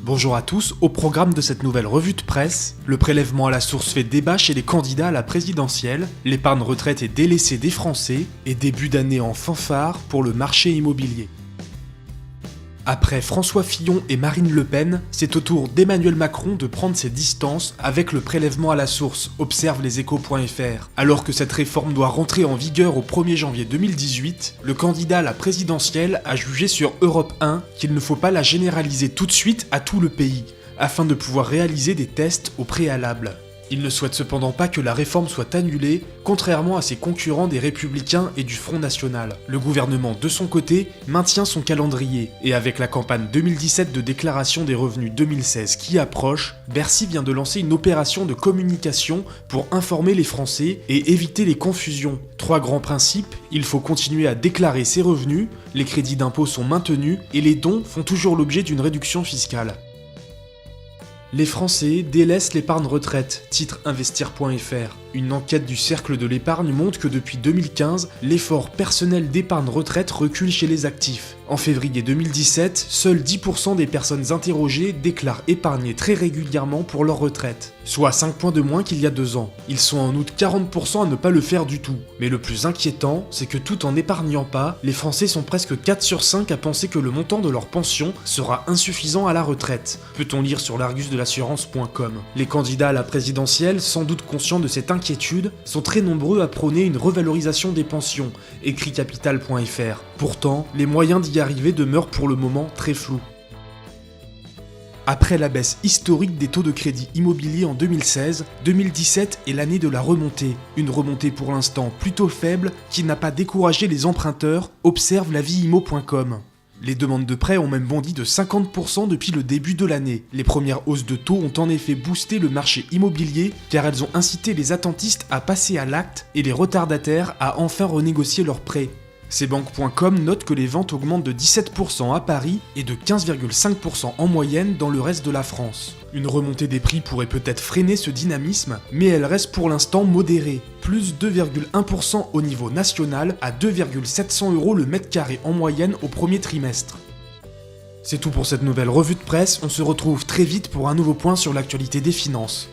Bonjour à tous, au programme de cette nouvelle revue de presse, le prélèvement à la source fait débat chez les candidats à la présidentielle, l'épargne retraite est délaissée des Français, et début d'année en fanfare pour le marché immobilier. Après François Fillon et Marine Le Pen, c'est au tour d'Emmanuel Macron de prendre ses distances avec le prélèvement à la source, observe leséchos.fr. Alors que cette réforme doit rentrer en vigueur au 1er janvier 2018, le candidat à la présidentielle a jugé sur Europe 1 qu'il ne faut pas la généraliser tout de suite à tout le pays, afin de pouvoir réaliser des tests au préalable. Il ne souhaite cependant pas que la réforme soit annulée, contrairement à ses concurrents des Républicains et du Front National. Le gouvernement, de son côté, maintient son calendrier, et avec la campagne 2017 de déclaration des revenus 2016 qui approche, Bercy vient de lancer une opération de communication pour informer les Français et éviter les confusions. 3 grands principes, il faut continuer à déclarer ses revenus, les crédits d'impôt sont maintenus, et les dons font toujours l'objet d'une réduction fiscale. Les Français délaissent l'épargne retraite, titre investir.fr. Une enquête du Cercle de l'épargne montre que depuis 2015, l'effort personnel d'épargne retraite recule chez les actifs. En février 2017, seuls 10% des personnes interrogées déclarent épargner très régulièrement pour leur retraite, soit 5 points de moins qu'il y a 2 ans. Ils sont en outre 40% à ne pas le faire du tout. Mais le plus inquiétant, c'est que tout en n'épargnant pas, les Français sont presque 4 sur 5 à penser que le montant de leur pension sera insuffisant à la retraite. Peut-on lire sur l'argusdelassurance.com. Les candidats à la présidentielle, sans doute conscients de cette inquiétude, sont très nombreux à prôner une revalorisation des pensions, écrit capital.fr. Pourtant, les moyens d'y arriver demeurent pour le moment très flous. Après la baisse historique des taux de crédit immobilier en 2016, 2017 est l'année de la remontée. Une remontée pour l'instant plutôt faible qui n'a pas découragé les emprunteurs, observe laviimo.com. Les demandes de prêts ont même bondi de 50% depuis le début de l'année. Les premières hausses de taux ont en effet boosté le marché immobilier car elles ont incité les attentistes à passer à l'acte et les retardataires à enfin renégocier leurs prêts. Cbank.com note que les ventes augmentent de 17% à Paris et de 15,5% en moyenne dans le reste de la France. Une remontée des prix pourrait peut-être freiner ce dynamisme, mais elle reste pour l'instant modérée, plus 2,1% au niveau national à 2,700 € le mètre carré en moyenne au premier trimestre. C'est tout pour cette nouvelle revue de presse, on se retrouve très vite pour un nouveau point sur l'actualité des finances.